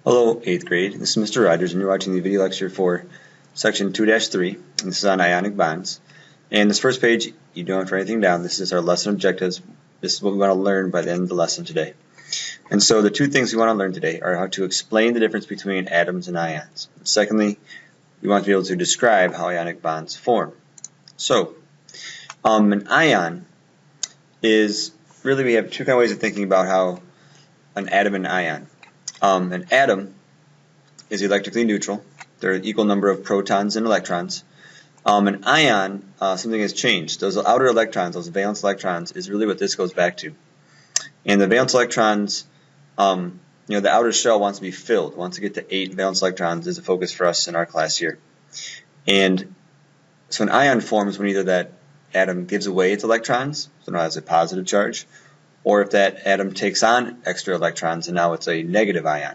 Hello, 8th grade. This is Mr. Rogers, and you're watching the video lecture for section 2-3, and this is on ionic bonds. And this first page, you don't have to write anything down. This is our lesson objectives. This is what we want to learn by the end of the lesson today. And so the two things we want to learn today are how to explain the difference between atoms and ions. Secondly, we want to be able to describe how ionic bonds form. So, an ion is, really we have two kind of ways of thinking about how an atom and ion. An atom is electrically neutral. There are an equal number of protons and electrons. An ion, something has changed. Those outer electrons, those valence electrons, is really what this goes back to. And the valence electrons, the outer shell wants to be filled, wants to get to 8 valence electrons is a focus for us in our class here. And so an ion forms when either that atom gives away its electrons, so now it has a positive charge, or if that atom takes on extra electrons and now it's a negative ion.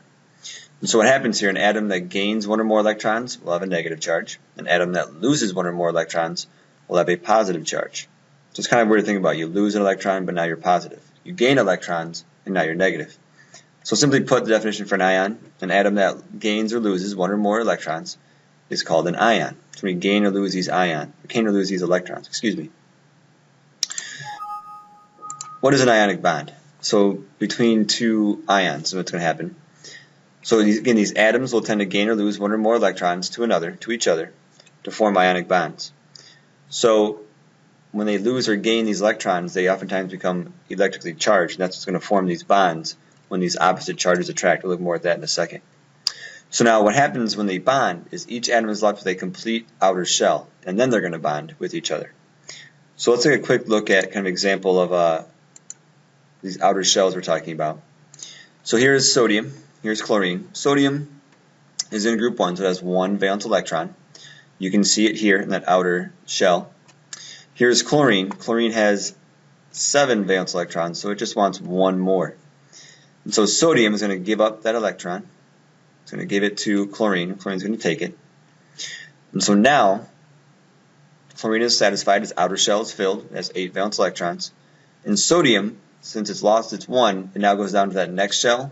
And so what happens here, an atom that gains one or more electrons will have a negative charge. An atom that loses one or more electrons will have a positive charge. So it's kind of weird to think about. You lose an electron, but now you're positive. You gain electrons, and now you're negative. So simply put, the definition for an ion, an atom that gains or loses one or more electrons is called an ion. So we gain or lose these electrons, What is an ionic bond? So between two ions, what's going to happen? So again, these atoms will tend to gain or lose one or more electrons to each other, to form ionic bonds. So when they lose or gain these electrons, they oftentimes become electrically charged, and that's what's going to form these bonds when these opposite charges attract. We'll look more at that in a second. So now what happens when they bond is each atom is left with a complete outer shell, and then they're going to bond with each other. So let's take a quick look at kind of example of these outer shells we're talking about. So here's sodium, here's chlorine. Sodium is in group 1, so it has 1 valence electron. You can see it here in that outer shell. Here's chlorine. Chlorine has 7 valence electrons, so it just wants 1 more. And so sodium is going to give up that electron. It's going to give it to chlorine. Chlorine is going to take it. And so now, chlorine is satisfied. Its outer shell is filled. It has 8 valence electrons. And sodium, since it's lost its 1, it now goes down to that next shell.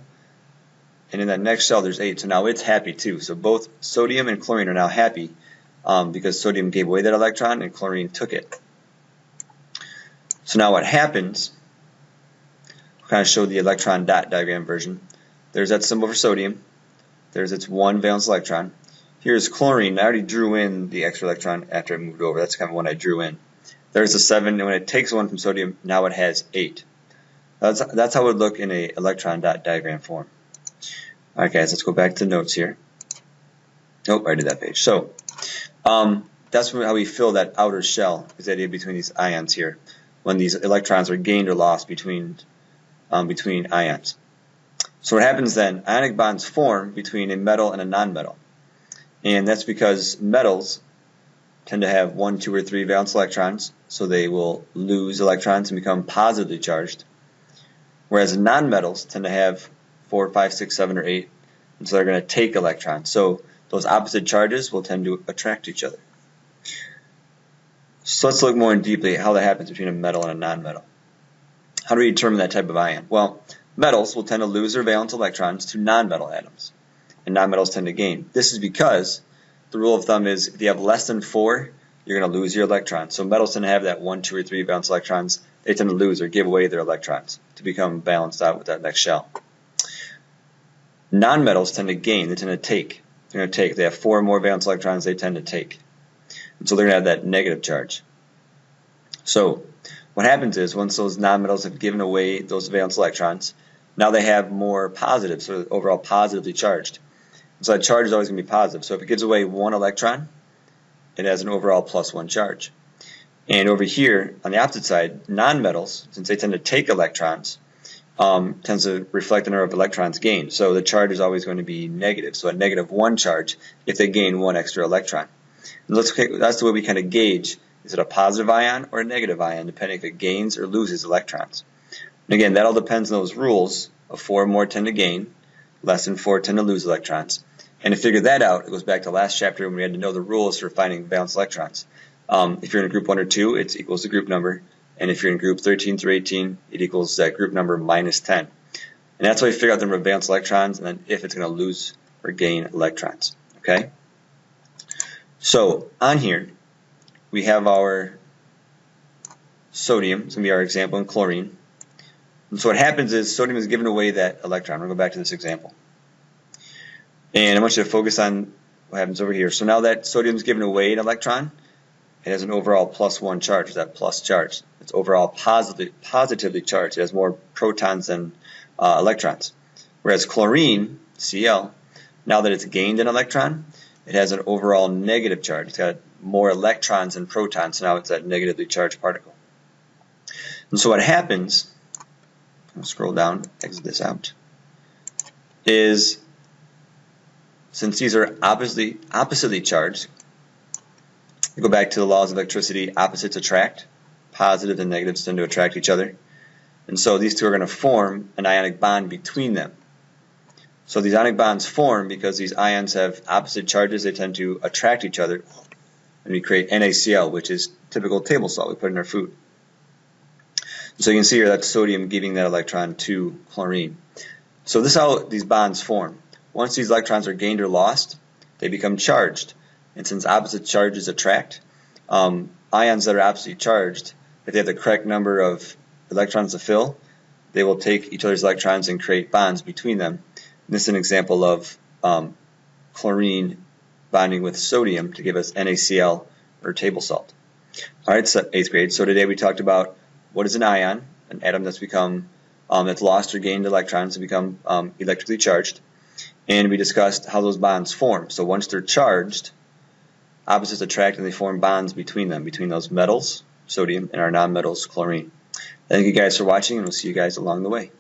And in that next shell, there's 8. So now it's happy too. So both sodium and chlorine are now happy because sodium gave away that electron and chlorine took it. So now what happens, I'll kind of show the electron dot diagram version. There's that symbol for sodium. There's its 1 valence electron. Here's chlorine. I already drew in the extra electron after I moved over. That's kind of one I drew in. There's a 7, and when it takes 1 from sodium, now it has 8. That's how it would look in an electron dot diagram form. Alright guys, let's go back to the notes here. Nope, I did that page. So, that's how we fill that outer shell, is the idea between these ions here, when these electrons are gained or lost between ions. So what happens then, ionic bonds form between a metal and a nonmetal. And that's because metals tend to have 1, 2, or 3 valence electrons, so they will lose electrons and become positively charged. Whereas nonmetals tend to have 4, 5, 6, 7, or 8, and so they're going to take electrons. So those opposite charges will tend to attract each other. So let's look more deeply at how that happens between a metal and a nonmetal. How do we determine that type of ion? Well, metals will tend to lose their valence electrons to nonmetal atoms, and nonmetals tend to gain. This is because the rule of thumb is if you have less than 4, you're going to lose your electrons. So metals tend to have that 1, 2, or 3 valence electrons. They tend to lose or give away their electrons to become balanced out with that next shell. Nonmetals tend to gain. They tend to take. They're going to take. They have 4 or more valence electrons. They tend to take. And so they're going to have that negative charge. So what happens is once those nonmetals have given away those valence electrons, now they have more positive, so overall positively charged. So that charge is always going to be positive. So if it gives away 1 electron, it has an overall +1 charge. And over here, on the opposite side, nonmetals, since they tend to take electrons, tends to reflect the number of electrons gained. So the charge is always going to be negative. So a -1 charge if they gain 1 extra electron. And that's the way we kind of gauge, is it a positive ion or a negative ion, depending if it gains or loses electrons. And again, that all depends on those rules of 4 or more tend to gain, less than 4 tend to lose electrons. And to figure that out, it goes back to last chapter when we had to know the rules for finding valence electrons. If you're in group 1 or 2, it equals the group number. And if you're in group 13 through 18, it equals that group number -10. And that's how we figure out the number of valence electrons and then if it's going to lose or gain electrons. Okay? So on here, we have our sodium. It's going to be our example in chlorine. And so what happens is sodium is giving away that electron. We'll go back to this example. And I want you to focus on what happens over here. So now that sodium is giving away an electron, it has an overall +1 charge. It's that plus charge. It's overall positively charged. It has more protons than electrons. Whereas chlorine, Cl, now that it's gained an electron, it has an overall negative charge. It's got more electrons than protons, so now it's that negatively charged particle. And so what happens, I'll scroll down, exit this out, is since these are oppositely charged, we go back to the laws of electricity, opposites attract, positives and negatives tend to attract each other. And so these two are going to form an ionic bond between them. So these ionic bonds form because these ions have opposite charges, they tend to attract each other, and we create NaCl, which is typical table salt we put in our food. So you can see here that's sodium giving that electron to chlorine. So this is how these bonds form. Once these electrons are gained or lost, they become charged. And since opposite charges attract, ions that are oppositely charged, if they have the correct number of electrons to fill, they will take each other's electrons and create bonds between them. And this is an example of chlorine bonding with sodium to give us NaCl or table salt. Alright, so 8th grade. So today we talked about what is an ion, an atom that's become that's lost or gained electrons to become electrically charged. And we discussed how those bonds form. So once they're charged, opposites attract and they form bonds between them, between those metals, sodium, and our nonmetals, chlorine. Thank you guys for watching, and we'll see you guys along the way.